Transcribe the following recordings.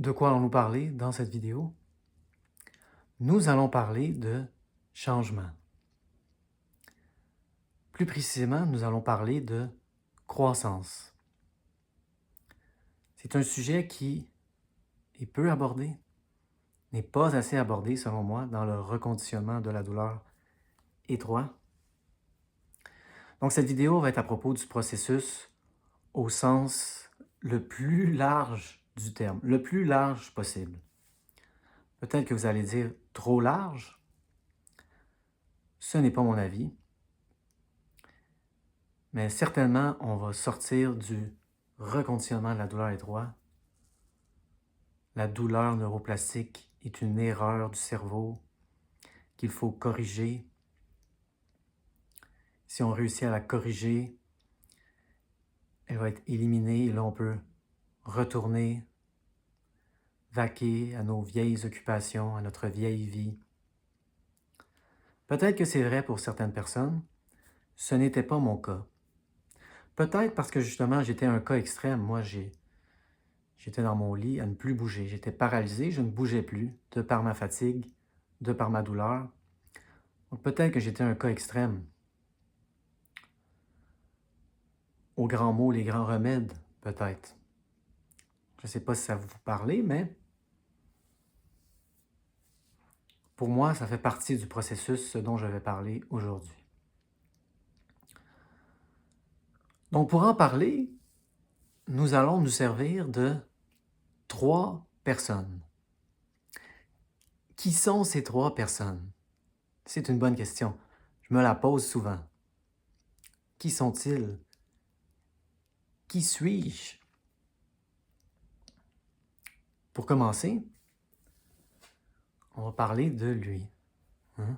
De quoi allons-nous parler dans cette vidéo? Nous allons parler de changement. Plus précisément, nous allons parler de croissance. C'est un sujet qui est peu abordé, n'est pas assez abordé selon moi dans le reconditionnement de la douleur étroit. Donc cette vidéo va être à propos du processus au sens le plus large du terme, le plus large possible. Peut-être que vous allez dire trop large. Ce n'est pas mon avis. Mais certainement, on va sortir du reconditionnement de la douleur étroite. La douleur neuroplastique est une erreur du cerveau qu'il faut corriger. Si on réussit à la corriger, elle va être éliminée et là on peut retourner, vaquer à nos vieilles occupations, à notre vieille vie. Peut-être que c'est vrai pour certaines personnes, ce n'était pas mon cas. Peut-être parce que justement j'étais un cas extrême. Moi, j'étais dans mon lit à ne plus bouger. J'étais paralysé, je ne bougeais plus, de par ma fatigue, de par ma douleur. Donc peut-être que j'étais un cas extrême. Aux grands mots, les grands remèdes, peut-être. Je ne sais pas si ça vous parle, mais pour moi, ça fait partie du processus, ce dont je vais parler aujourd'hui. Donc pour en parler, nous allons nous servir de 3 personnes. Qui sont ces 3 personnes? C'est une bonne question. Je me la pose souvent. Qui sont-ils? Qui suis-je? Pour commencer, on va parler de lui. Hein?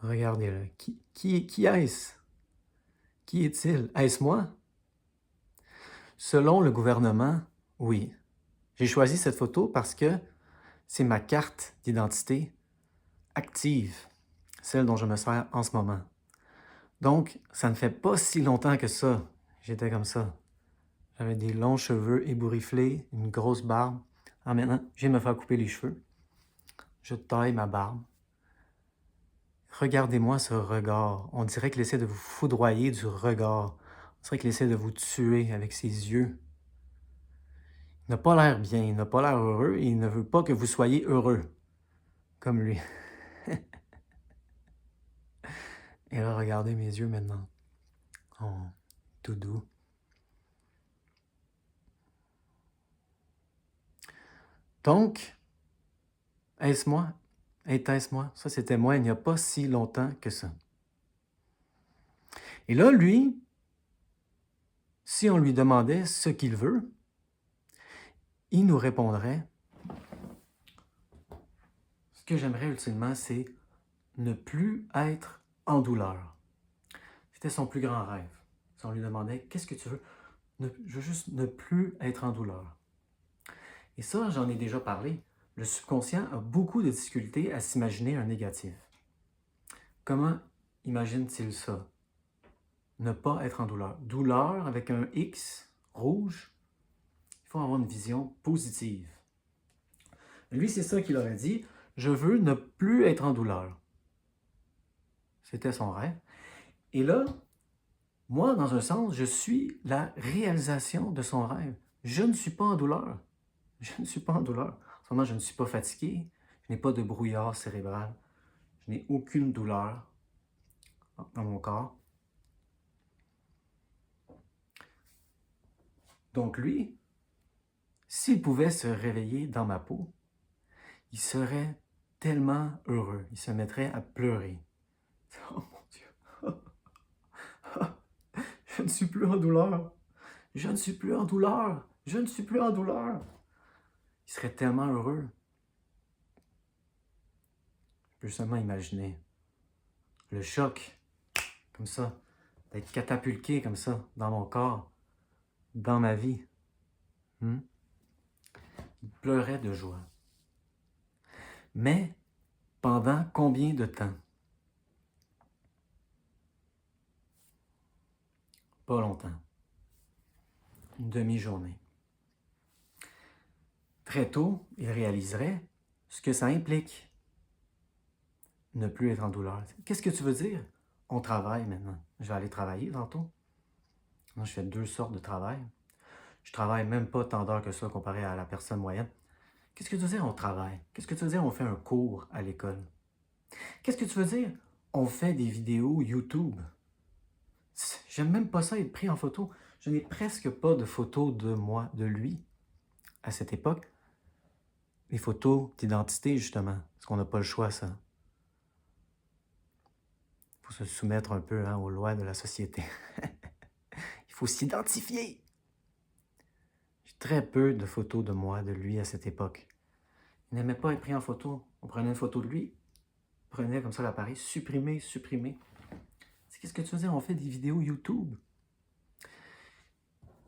Regardez-le. Qui est-ce? Qui est-il? Est-ce moi? Selon le gouvernement, oui. J'ai choisi cette photo parce que c'est ma carte d'identité active, celle dont je me sers en ce moment. Donc, ça ne fait pas si longtemps que ça. J'étais comme ça. J'avais des longs cheveux ébourifflés, une grosse barbe. Ah, maintenant, je viens de me faire couper les cheveux. Je taille ma barbe. Regardez-moi ce regard. On dirait qu'il essaie de vous foudroyer du regard. On dirait qu'il essaie de vous tuer avec ses yeux. Il n'a pas l'air bien, il n'a pas l'air heureux et il ne veut pas que vous soyez heureux, comme lui. Et là, regardez mes yeux maintenant. Oh, tout doux. Donc, est-ce moi? Était-ce moi? Ça, c'était moi il n'y a pas si longtemps que ça. Et là, lui, si on lui demandait ce qu'il veut, il nous répondrait, ce que j'aimerais ultimement, c'est ne plus être en douleur. C'était son plus grand rêve. Si on lui demandait, qu'est-ce que tu veux? Je veux juste ne plus être en douleur. Et ça, j'en ai déjà parlé. Le subconscient a beaucoup de difficultés à s'imaginer un négatif. Comment imagine-t-il ça? Ne pas être en douleur. Douleur avec un X rouge, il faut avoir une vision positive. Lui, c'est ça qu'il aurait dit. Je veux ne plus être en douleur. C'était son rêve. Et là, moi, dans un sens, je suis la réalisation de son rêve. Je ne suis pas en douleur. Je ne suis pas en douleur. En ce moment, je ne suis pas fatigué. Je n'ai pas de brouillard cérébral. Je n'ai aucune douleur dans mon corps. Donc lui, s'il pouvait se réveiller dans ma peau, il serait tellement heureux. Il se mettrait à pleurer. Oh mon Dieu! Je ne suis plus en douleur. Je ne suis plus en douleur. Je ne suis plus en douleur. Il serait tellement heureux. Je peux seulement imaginer le choc, comme ça, d'être catapulté comme ça, dans mon corps, dans ma vie. Il pleurait de joie. Mais pendant combien de temps? Pas longtemps. Une demi-journée. très tôt, il réaliserait ce que ça implique, ne plus être en douleur. Qu'est-ce que tu veux dire? On travaille maintenant. Je vais aller travailler tantôt. Moi, je fais 2 sortes de travail. Je travaille même pas tant d'heures que ça comparé à la personne moyenne. Qu'est-ce que tu veux dire, on travaille? Qu'est-ce que tu veux dire, on fait un cours à l'école? Qu'est-ce que tu veux dire, on fait des vidéos YouTube? J'aime même pas ça être pris en photo. Je n'ai presque pas de photos de moi, de lui, à cette époque. Les photos d'identité, justement, parce qu'on n'a pas le choix, ça. Il faut se soumettre un peu aux lois de la société. Il faut s'identifier. J'ai très peu de photos de moi, de lui, à cette époque. Il n'aimait pas être pris en photo. On prenait une photo de lui, on prenait comme ça l'appareil, supprimer, supprimer. Qu'est-ce que tu veux dire? On fait des vidéos YouTube.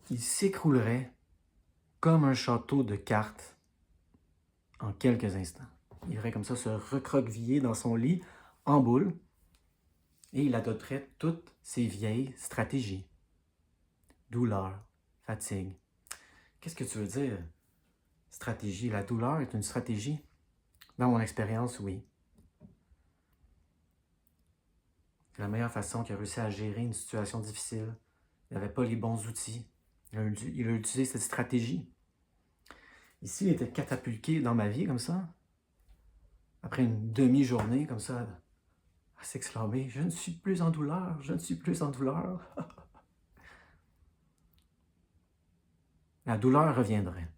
Il s'écroulerait comme un château de cartes en quelques instants. Il irait comme ça se recroqueviller dans son lit en boule et il adopterait toutes ses vieilles stratégies. Douleur, fatigue. Qu'est-ce que tu veux dire? Stratégie. La douleur est une stratégie? Dans mon expérience, oui. C'est la meilleure façon qu'il a réussi à gérer une situation difficile. Il n'avait pas les bons outils. Il a utilisé cette stratégie. Ici, il était catapulté dans ma vie comme ça. Après une demi-journée comme ça, à s'exclamer « Je ne suis plus en douleur, je ne suis plus en douleur. » La douleur reviendrait.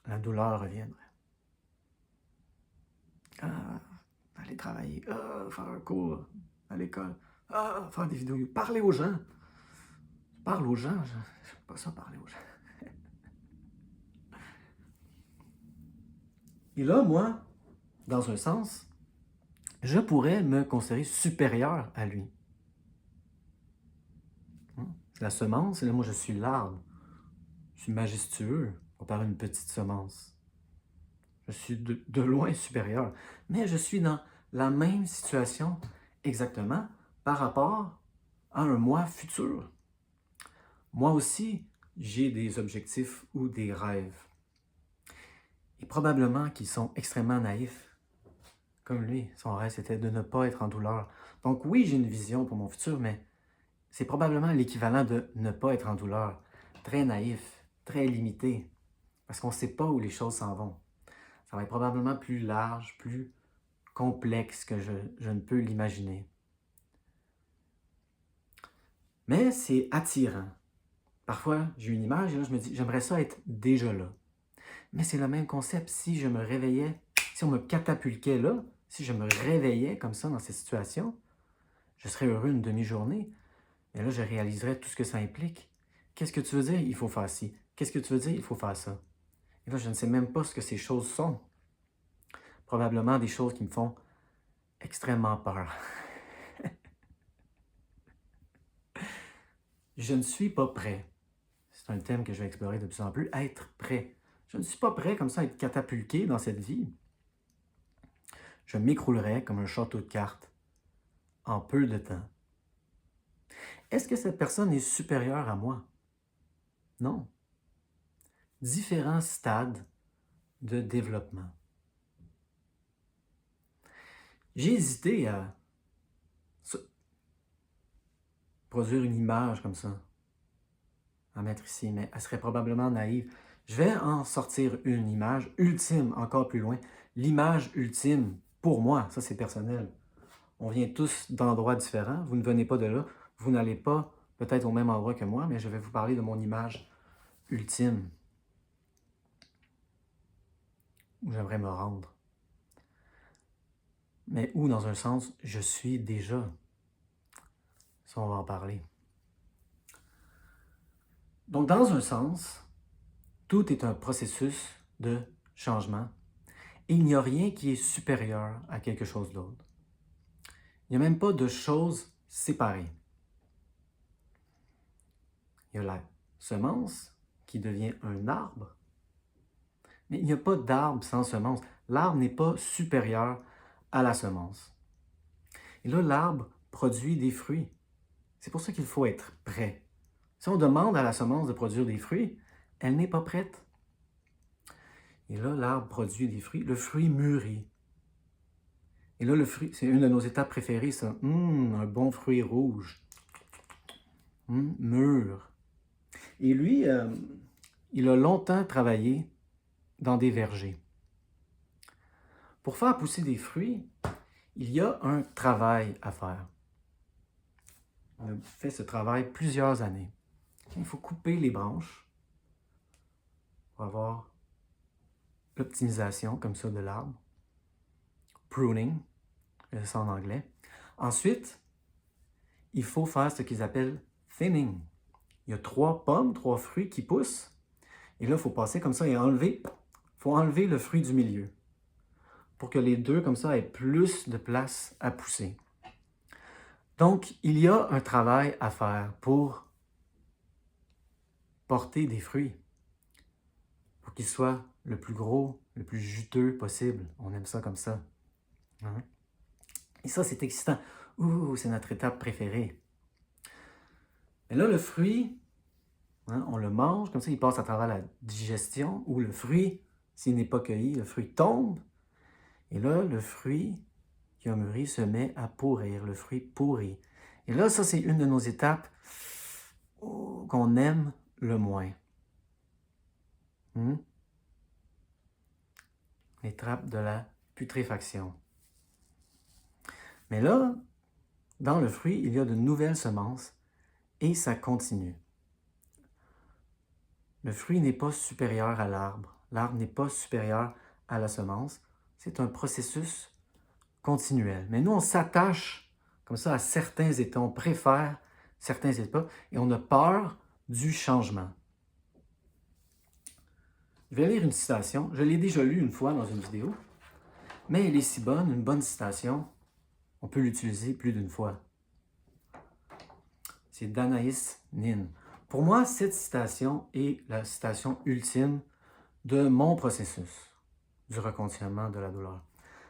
La douleur reviendrait. Ah, aller travailler, faire un cours à l'école, faire des vidéos, parler aux gens. Parle aux gens, j'aime pas ça parler aux gens. Et là, moi, dans un sens, je pourrais me considérer supérieur à lui. La semence, et là, moi, je suis l'arbre. Je suis majestueux comparé à une petite semence. Je suis de loin supérieur. Mais je suis dans la même situation exactement par rapport à un moi futur. Moi aussi, j'ai des objectifs ou des rêves. Et probablement qu'ils sont extrêmement naïfs. Comme lui, son rêve, c'était de ne pas être en douleur. Donc oui, j'ai une vision pour mon futur, mais c'est probablement l'équivalent de ne pas être en douleur. Très naïf, très limité, parce qu'on ne sait pas où les choses s'en vont. Ça va être probablement plus large, plus complexe que je ne peux l'imaginer. Mais c'est attirant. Parfois, j'ai une image et là, je me dis, j'aimerais ça être déjà là. Mais c'est le même concept. Si je me réveillais, si on me catapultait là, si je me réveillais comme ça dans cette situation, je serais heureux une demi-journée. Et là, je réaliserais tout ce que ça implique. Qu'est-ce que tu veux dire? Il faut faire ci. Qu'est-ce que tu veux dire? Il faut faire ça. Et là, je ne sais même pas ce que ces choses sont. Probablement des choses qui me font extrêmement peur. Je ne suis pas prêt. C'est un thème que je vais explorer de plus en plus. Être prêt. Je ne suis pas prêt comme ça à être catapulté dans cette vie. Je m'écroulerais comme un château de cartes en peu de temps. Est-ce que cette personne est supérieure à moi? Non. Différents stades de développement. J'ai hésité à produire une image comme ça, à mettre ici, mais elle serait probablement naïve. Je vais en sortir une image ultime, encore plus loin. L'image ultime, pour moi, ça c'est personnel. On vient tous d'endroits différents, vous ne venez pas de là, vous n'allez pas peut-être au même endroit que moi, mais je vais vous parler de mon image ultime, où j'aimerais me rendre. Mais où, dans un sens, je suis déjà. Ça, on va en parler. Donc, dans un sens, tout est un processus de changement et il n'y a rien qui est supérieur à quelque chose d'autre. Il n'y a même pas de choses séparées. Il y a la semence qui devient un arbre, mais il n'y a pas d'arbre sans semence. L'arbre n'est pas supérieur à la semence. Et là, l'arbre produit des fruits. C'est pour ça qu'il faut être prêt. Si on demande à la semence de produire des fruits, elle n'est pas prête. Et là, l'arbre produit des fruits. Le fruit mûrit. Et là, le fruit, c'est une de nos étapes préférées, ça. Un bon fruit rouge. Mûr. Et lui, il a longtemps travaillé dans des vergers. Pour faire pousser des fruits, il y a un travail à faire. On a fait ce travail plusieurs années. Il faut couper les branches pour avoir l'optimisation comme ça de l'arbre. Pruning, c'est ça en anglais. Ensuite, il faut faire ce qu'ils appellent thinning. Il y a 3 pommes, 3 fruits qui poussent. Et là, il faut passer comme ça et faut enlever le fruit du milieu pour que les deux, comme ça, aient plus de place à pousser. Donc, il y a un travail à faire pour porter des fruits, pour qu'ils soient le plus gros, le plus juteux possible. On aime ça comme ça. Hein? Et ça, c'est excitant. C'est notre étape préférée. Mais là, le fruit, on le mange, comme ça, il passe à travers la digestion, ou le fruit, s'il n'est pas cueilli, le fruit tombe. Et là, le fruit qui a mûri se met à pourrir, le fruit pourrit. Et là, ça, c'est une de nos étapes qu'on aime le moins. L'étape de la putréfaction. Mais là, dans le fruit, il y a de nouvelles semences et ça continue. Le fruit n'est pas supérieur à l'arbre. L'arbre n'est pas supérieur à la semence. C'est un processus continuel. Mais nous, on s'attache comme ça à certains états. On préfère certains états et on a peur du changement. Je vais lire une citation. Je l'ai déjà lue une fois dans une vidéo, mais elle est si bonne, une bonne citation, on peut l'utiliser plus d'une fois. C'est d'Anaïs Nin. Pour moi, cette citation est la citation ultime de mon processus du reconditionnement de la douleur.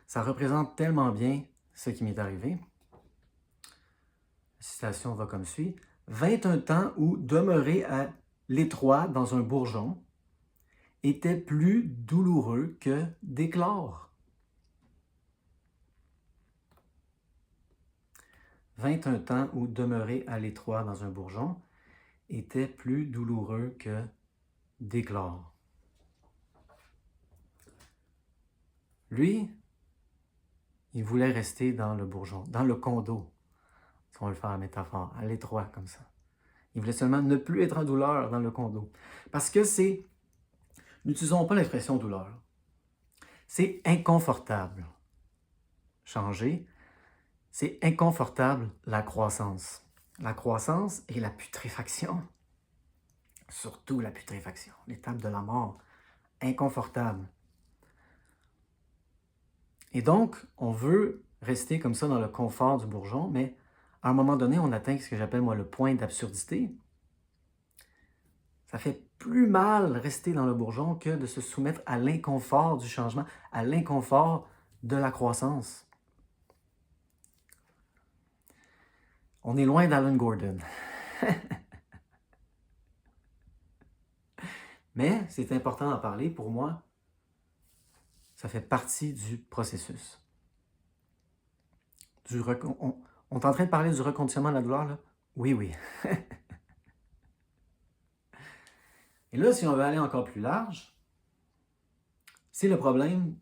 Ça représente tellement bien ce qui m'est arrivé. La citation va comme suit. 21 temps où demeurer à l'étroit dans un bourgeon était plus douloureux que d'éclore. 21 temps où demeurer à l'étroit dans un bourgeon était plus douloureux que d'éclore. Lui, il voulait rester dans le bourgeon, dans le condo, si on veut le faire en métaphore, à l'étroit comme ça. Il voulait seulement ne plus être en douleur dans le condo. Parce que c'est, n'utilisons pas l'expression douleur, c'est inconfortable. Changer, c'est inconfortable la croissance. La croissance et la putréfaction, surtout la putréfaction, l'étape de la mort, inconfortable. Et donc, on veut rester comme ça dans le confort du bourgeon, mais à un moment donné, on atteint ce que j'appelle moi le point d'absurdité. Ça fait plus mal rester dans le bourgeon que de se soumettre à l'inconfort du changement, à l'inconfort de la croissance. On est loin d'Alan Gordon. Mais c'est important d'en parler. Pour moi, ça fait partie du processus. On est en train de parler du reconditionnement de la douleur, là? Oui. Et là, si on veut aller encore plus large, c'est le problème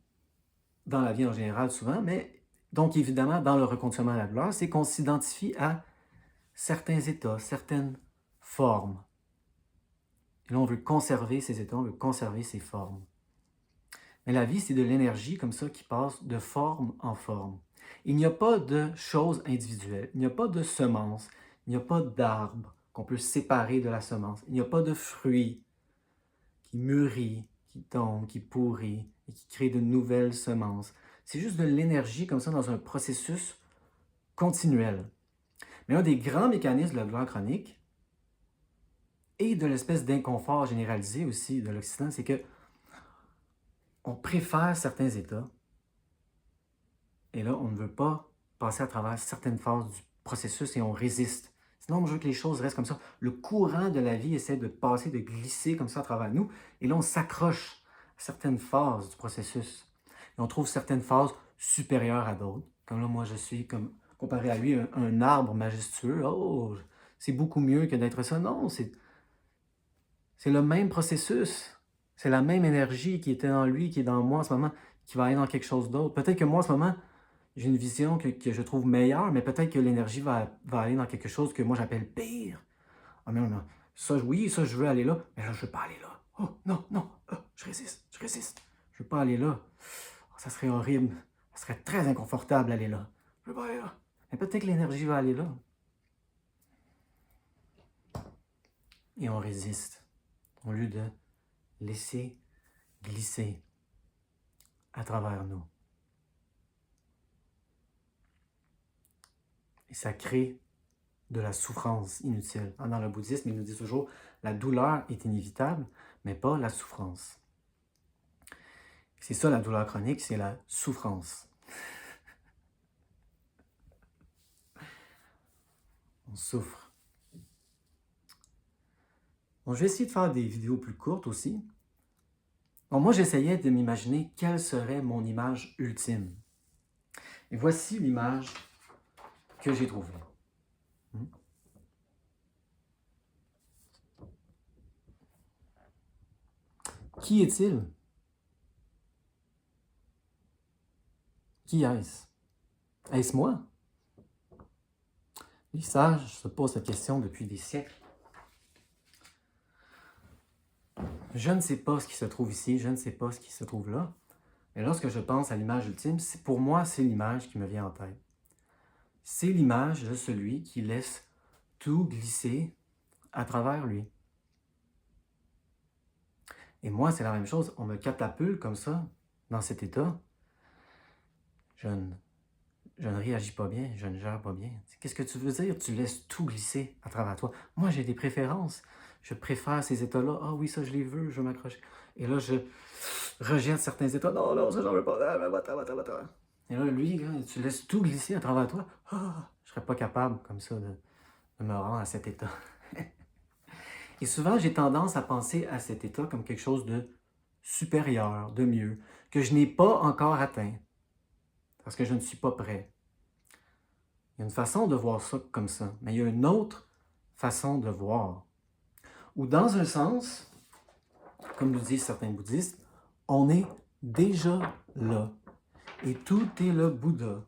dans la vie en général souvent, mais donc évidemment dans le reconditionnement de la douleur, c'est qu'on s'identifie à certains états, certaines formes. Et là, on veut conserver ces états, on veut conserver ces formes. Mais la vie, c'est de l'énergie comme ça qui passe de forme en forme. Il n'y a pas de choses individuelles, il n'y a pas de semences, il n'y a pas d'arbre qu'on peut séparer de la semence, il n'y a pas de fruit qui mûrit, qui tombe, qui pourrit et qui crée de nouvelles semences. C'est juste de l'énergie comme ça dans un processus continuel. Mais un des grands mécanismes de la douleur chronique et de l'espèce d'inconfort généralisé aussi de l'Occident, c'est que on préfère certains états et là, on ne veut pas passer à travers certaines phases du processus et on résiste. Sinon, on veut que les choses restent comme ça. Le courant de la vie essaie de passer, de glisser comme ça à travers nous et là, on s'accroche certaines phases du processus. Et on trouve certaines phases supérieures à d'autres. Comme là, moi, je suis, comme comparé à lui, un arbre majestueux. Oh, c'est beaucoup mieux que d'être ça. Non, c'est le même processus. C'est la même énergie qui était dans lui, qui est dans moi en ce moment, qui va aller dans quelque chose d'autre. Peut-être que moi, en ce moment, j'ai une vision que je trouve meilleure, mais peut-être que l'énergie va aller dans quelque chose que moi, j'appelle pire. Ah non, non, ça, oui, ça, je veux aller là, mais là, je veux pas aller là. Oh, non, non, je résiste, je résiste. Je veux pas aller là. Oh, ça serait horrible. Ça serait très inconfortable d'aller là. Je veux pas aller là. Mais peut-être que l'énergie va aller là. Et on résiste, au lieu de laisser glisser à travers nous. Et ça crée de la souffrance inutile. Dans le bouddhisme, il nous dit toujours, la douleur est inévitable, mais pas la souffrance. C'est ça la douleur chronique, c'est la souffrance. On souffre. Bon, je vais essayer de faire des vidéos plus courtes aussi. Bon, moi, j'essayais de m'imaginer quelle serait mon image ultime. Et voici l'image que j'ai trouvée. Qui est-il? Qui est-ce? Est-ce moi? Les sages se posent cette question depuis des siècles. Je ne sais pas ce qui se trouve ici, je ne sais pas ce qui se trouve là. Et lorsque je pense à l'image ultime, pour moi, c'est l'image qui me vient en tête. C'est l'image de celui qui laisse tout glisser à travers lui. Et moi, c'est la même chose. On me catapulte comme ça, dans cet état. Je ne réagis pas bien, je ne gère pas bien. Qu'est-ce que tu veux dire? Tu laisses tout glisser à travers toi. Moi, j'ai des préférences. Je préfère ces états-là. Ah oui, ça, je les veux, je veux m'accrocher. Et là, je rejette certains états. Non, non, ça, j'en veux pas. Va-t'en. Et là, lui, tu laisses tout glisser à travers toi. Ah, je serais pas capable, comme ça, de me rendre à cet état. Et souvent, j'ai tendance à penser à cet état comme quelque chose de supérieur, de mieux, que je n'ai pas encore atteint, parce que je ne suis pas prêt. Il y a une façon de voir ça comme ça, mais il y a une autre façon de voir, où dans un sens, comme nous disent certains bouddhistes, on est déjà là, et tout est le Bouddha.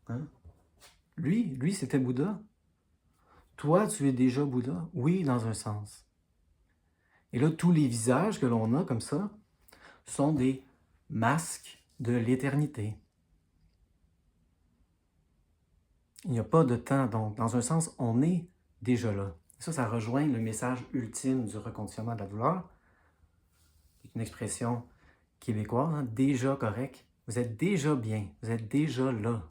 Hein? Lui, c'était Bouddha. Toi, tu es déjà Bouddha? Oui, dans un sens. Et là, tous les visages que l'on a comme ça sont des masques de l'éternité. Il n'y a pas de temps, donc dans un sens, on est déjà là. Ça rejoint le message ultime du reconditionnement de la douleur, qui est une expression québécoise, hein, déjà correct. Vous êtes déjà bien, vous êtes déjà là.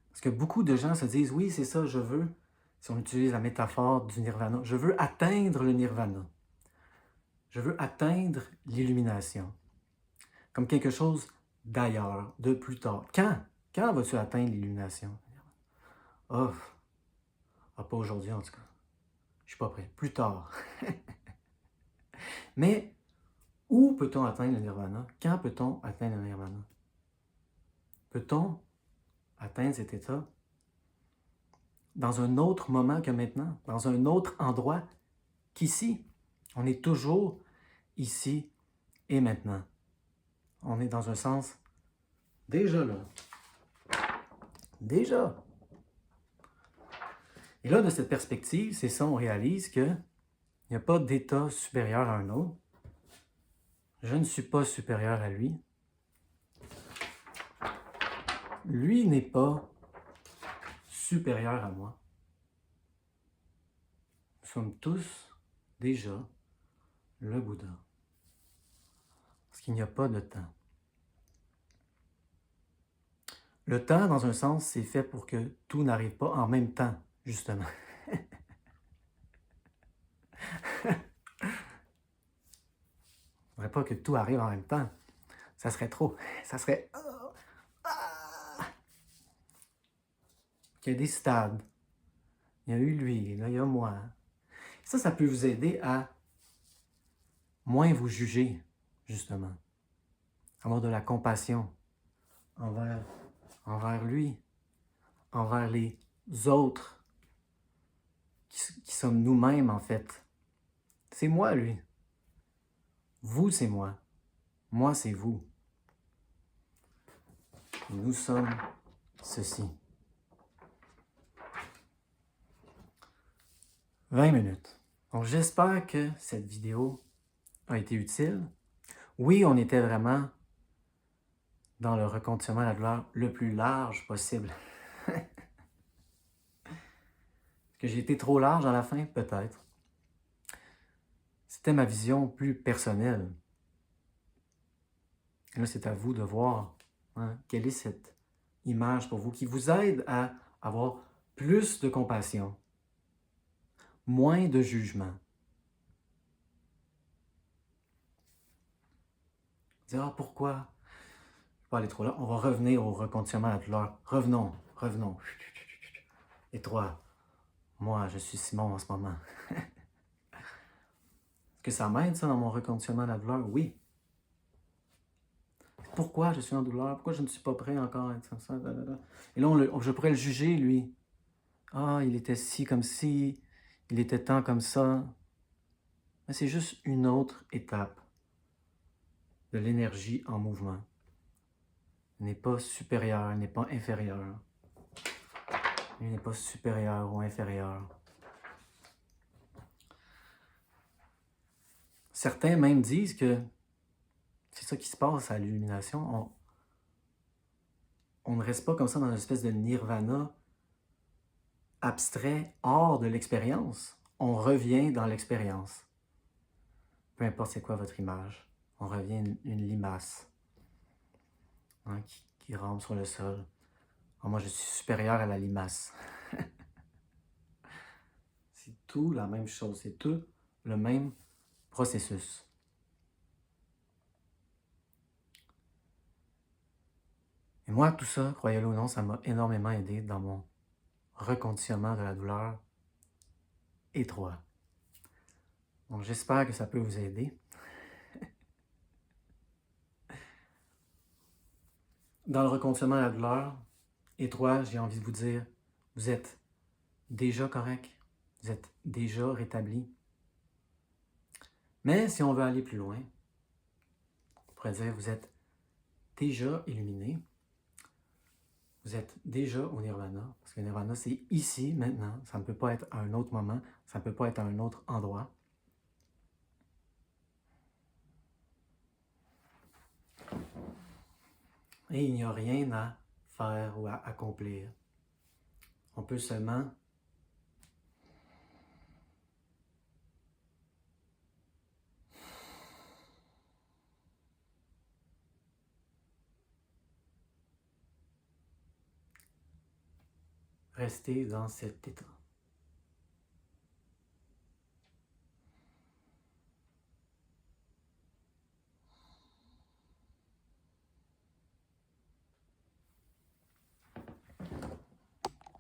Parce que beaucoup de gens se disent, oui, c'est ça, je veux, si on utilise la métaphore du nirvana, je veux atteindre le nirvana. Je veux atteindre l'illumination. Comme quelque chose d'ailleurs, de plus tard. Quand vas-tu atteindre l'illumination? Oh, pas aujourd'hui en tout cas. Je suis pas prêt. Plus tard. Mais où peut-on atteindre le nirvana? Quand peut-on atteindre le nirvana? Peut-on atteindre cet état dans un autre moment que maintenant, dans un autre endroit qu'ici? On est toujours ici et maintenant. On est dans un sens déjà là. Déjà. Et là, de cette perspective, c'est ça, on réalise qu'il n'y a pas d'état supérieur à un autre. Je ne suis pas supérieur à lui. Lui n'est pas supérieur à moi. Nous sommes tous déjà le Bouddha. Parce qu'il n'y a pas de temps. Le temps, dans un sens, c'est fait pour que tout n'arrive pas en même temps, justement. Il ne faudrait pas que tout arrive en même temps. Ça serait trop. Ça serait... Il y a des stades. Il y a eu lui, là, il y a moi. Ça peut vous aider à moins vous jugez, justement. Avoir de la compassion envers lui, envers les autres, qui sommes nous-mêmes, en fait. C'est moi, lui. Vous, c'est moi. Moi, c'est vous. Nous sommes ceci. 20 minutes. Donc, j'espère que cette vidéo a été utile. Oui, on était vraiment dans le reconditionnement de la douleur le plus large possible. Est-ce que j'ai été trop large à la fin? Peut-être. C'était ma vision plus personnelle. Et là, c'est à vous de voir quelle est cette image pour vous qui vous aide à avoir plus de compassion, moins de jugement. Dire, ah, pourquoi? Je ne vais pas aller trop là. On va revenir au reconditionnement de la douleur. Revenons. Et toi, moi, je suis Simon en ce moment. Est-ce que ça m'aide, ça, dans mon reconditionnement de la douleur? Oui. Pourquoi je suis en douleur? Pourquoi je ne suis pas prêt encore à être comme ça? Et là, je pourrais le juger, lui. Ah, il était ci comme ci, il était tant comme ça. Mais c'est juste une autre étape de l'énergie en mouvement. Il n'est pas supérieur, il n'est pas inférieur. Il n'est pas supérieur ou inférieur. Certains même disent que c'est ça qui se passe à l'illumination. On ne reste pas comme ça dans une espèce de nirvana abstrait, hors de l'expérience. On revient dans l'expérience. Peu importe c'est quoi votre image. On revient une limace qui rampe sur le sol. Alors moi, je suis supérieur à la limace. C'est tout la même chose. C'est tout le même processus. Et moi, tout ça, croyez-le ou non, ça m'a énormément aidé dans mon reconditionnement de la douleur étroit. Donc, j'espère que ça peut vous aider. Dans le reconditionnement de la douleur étroit, j'ai envie de vous dire, vous êtes déjà correct, vous êtes déjà rétabli. Mais si on veut aller plus loin, on pourrait dire, vous êtes déjà illuminé, vous êtes déjà au nirvana, parce que le nirvana, c'est ici, maintenant. Ça ne peut pas être à un autre moment, ça ne peut pas être à un autre endroit. Et il n'y a rien à faire ou à accomplir. On peut seulement rester dans cet état.